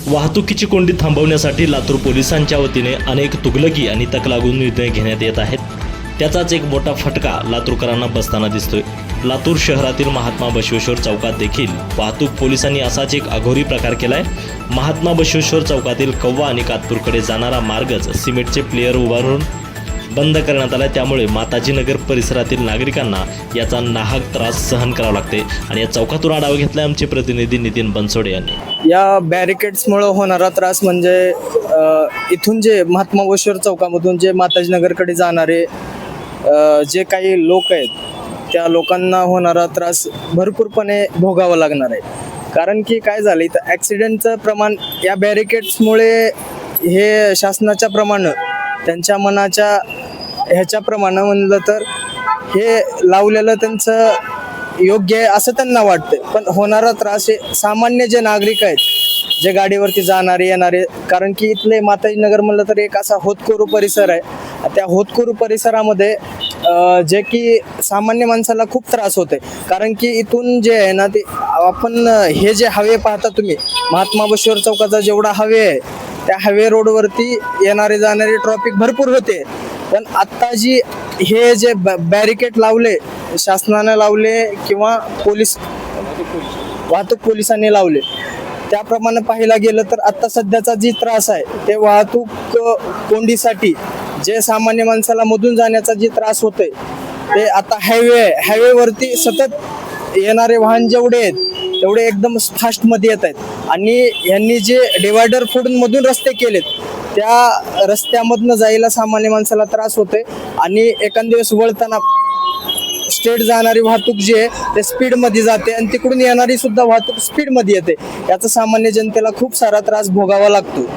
वाहतुकीची कोंडी थांबवण्यासाठी लातूर पोलिसांच्या वतीने अनेक तुगलकी आणि तकलागून निर्णय घेण्यात येत आहेत. त्याचाच एक मोठा फटका लातूरकरांना बसताना दिसतोय. लातूर शहरातील महात्मा बसवेश्वर चौकात देखील वाहतूक पोलिसांनी असाच एक अघोरी प्रकार केलाय. महात्मा बसवेश्वर चौकातील कव्वा आणि कातपूरकडे जाणारा मार्गच सिमेंटचे प्लेयर उभारून बंद करण्यात आला. त्यामुळे माताजीनगर परिसरातील नागरिकांना याचा नाहक त्रास सहन करावा लागते. आणि या चौकातून आढावा घेतला आमचे प्रतिनिधी नितीन बनसोडे यांनी. या बॅरिकेड्समुळे होणारा त्रास म्हणजे इथून जे महात्मा बसवेश्वर चौकामधून जे माताजीनगरकडे जाणारे जे काही लोक आहेत त्या लोकांना होणारा त्रास भरपूरपणे भोगावा लागणार आहे. कारण की काय झालं इथं ॲक्सिडेंटचं प्रमाण या बॅरिकेड्समुळे हे शासनाच्या प्रमाणे त्यांच्या मनाच्या ह्याच्याप्रमाणे म्हणलं तर हे लावलेलं त्यांचं योग्य आहे असं त्यांना वाटतं. पण होणारा त्रास हे सामान्य जे नागरिक आहेत जे गाडीवरती जाणारे येणारे, कारण की इथले माताजीनगर म्हणलं तर एक असा होतकरू परिसर आहे. त्या होतकरू परिसरामध्ये जे की सामान्य माणसाला खूप त्रास होते. कारण की इथून जे आहे ना ते आपण हे जे हवे पाहता तुम्ही महात्मा बसवेश्वर चौकाचा जेवढा हवे आहे त्या हायवे रोडवरती येणारे जाणारे ट्रॅफिक भरपूर होते. पण आत्ता जी हे जे बॅरिकेड लावले शासनाने लावले किंवा वाहतूक पोलिसांनी लावले त्याप्रमाणे पाहायला गेलं तर आत्ता सध्याचा जी त्रास आहे ते वाहतूक कोंडीसाठी जे सामान्य माणसाला मधून जाण्याचा जी त्रास होतोय ते आता हायवेवरती सतत येणारे वाहन जेवढे आहेत तेवढे एकदम फास्टमध्ये येत आहेत. आणि यांनी जे डिवायडर फोडून मधून रस्ते केलेत त्या रस्त्यामधनं जायला सामान्य माणसाला त्रास होतोय. आणि एखाद दिवस वळताना स्ट्रेट जाणारी वाहतूक जी आहे ते स्पीडमध्ये जाते आणि तिकडून येणारी सुद्धा वाहतूक स्पीडमध्ये येते. याचा सामान्य जनतेला खूप सारा त्रास भोगावा लागतो.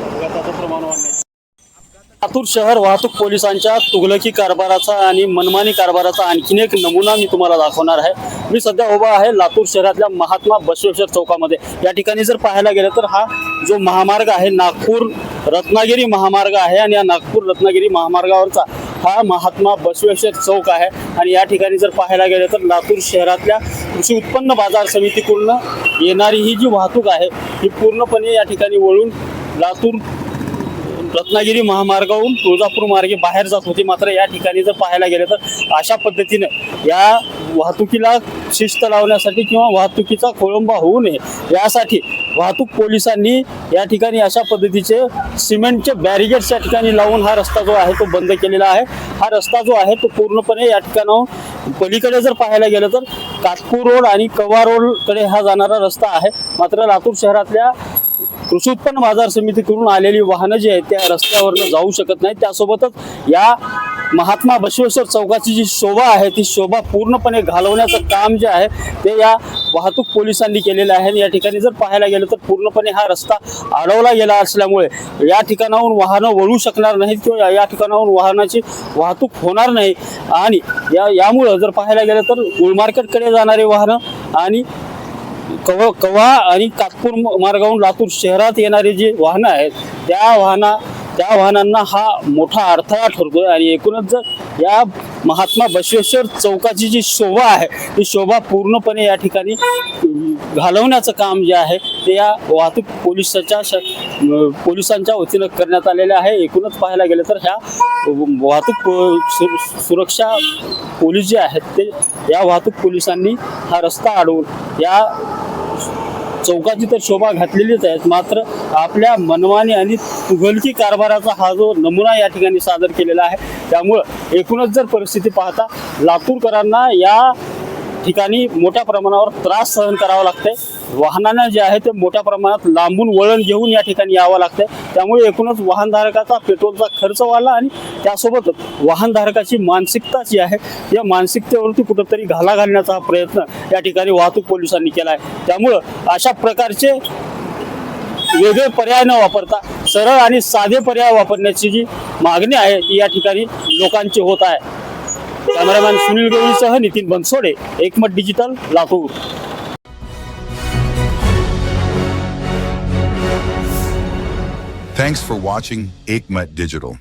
लातूर शहर वाहतूक पोलिसांच्या तुगलकी कारभाराचा आणि मनमानी कारभाराचा आणखीन एक नमुना मी तुम्हाला दाखवणार आहे. मी सध्या उभा आहे लातूर शहरातल्या महात्मा बसवेश्वर चौकामध्ये. या ठिकाणी जर पाहायला गेलं तर हा जो महामार्ग आहे नागपूर रत्नागिरी महामार्ग आहे आणि या नागपूर रत्नागिरी महामार्गावरचा हा महात्मा बसवेश्वर चौक आहे. आणि या ठिकाणी जर पाहायला गेलं तर लातूर शहरातल्या कृषी उत्पन्न बाजार समितीकडून येणारी ही जी वाहतूक आहे ही पूर्णपणे या ठिकाणी वळून लातूर रत्नागिरी महामार्गावरून तुळजापूर मार्गे बाहेर जात होती. मात्र या ठिकाणी जर पाहायला गेलं तर अशा पद्धतीनं या वाहतुकीला शिस्त लावण्यासाठी किंवा वाहतुकीचा खोळंबा होऊ नये यासाठी वाहतूक पोलिसांनी या ठिकाणी अशा पद्धतीचे सिमेंटचे बॅरिकेड्स या ठिकाणी लावून हा रस्ता जो आहे तो बंद केलेला आहे. हा रस्ता जो आहे तो पूर्णपणे या ठिकाणाहून पलीकडे जर पाहायला गेलं तर कातपूर रोड आणि कव्वा रोडकडे हा जाणारा रस्ता आहे. मात्र लातूर शहरातल्या कृषी उत्पन्न बाजार समितीकडून आलेली वाहनं जी आहेत त्या रस्त्यावरनं जाऊ शकत नाहीत. त्यासोबतच या महात्मा बसवेश्वर चौकाची जी शोभा आहे ती शोभा पूर्णपणे घालवण्याचं काम जे आहे ते या वाहतूक पोलिसांनी केलेलं आहे. या ठिकाणी जर पाहायला गेलं तर पूर्णपणे हा रस्ता अडवला गेला असल्यामुळे या ठिकाणाहून वाहनं वळू शकणार नाहीत किंवा या ठिकाणाहून वाहनाची वाहतूक होणार नाही. आणि यामुळं जर पाहायला गेलं तर गुलमार्केटकडे जाणारे वाहनं आणि कव्वा आणि कातपूर मार्गावरून लातूर शहरात येणारी जी वाहनं आहेत त्या वाहनांना हा मोठा अडथळा ठरतोय. आणि एकूणच जर या महात्मा बसवेश्वर चौकाची जी शोभा आहे ती शोभा पूर्णपणे या ठिकाणी घालवण्याचं काम जे आहे ते या वाहतूक पोलिसांच्या वतीनं करण्यात आलेलं आहे. एकूणच पाहायला गेलं तर ह्या वाहतूक सुरक्षा पोलीस जे आहेत ते या वाहतूक पोलिसांनी हा रस्ता अडवून या चौकाची तर शोभा घातलेलीच आहे. मात्र आपल्या मनमानी आणि तुगलकी कारभाराचा हा जो नमुना या ठिकाणी सादर केलेला आहे त्यामुळं एकूणच जर परिस्थिती पाहता लातूरकरांना या ठिकाणी मोठ्या प्रमाणावर त्रास सहन करावा लागतंय. वाहनांना जे आहे ते मोठ्या प्रमाणात लांबून वळण घेऊन या ठिकाणी यावं लागतंय. त्यामुळे एकूणच वाहनधारकाचा पेट्रोलचा खर्च वाढला आणि त्यासोबतच वाहनधारकाची मानसिकता जी आहे या मानसिकतेवरती कुठंतरी घाला घालण्याचा हा प्रयत्न या ठिकाणी वाहतूक पोलिसांनी केला आहे. त्यामुळं अशा प्रकारचे वेगळे पर्याय न वापरता सरळ आणि साधे पर्याय वापरण्याची जी मागणी आहे ती या ठिकाणी लोकांची होत आहे. कॅमेरामॅन सुनील गवळीसह नितीन बनसोडे, एकमत digital, Latur. Thanks for watching Ekmat Digital.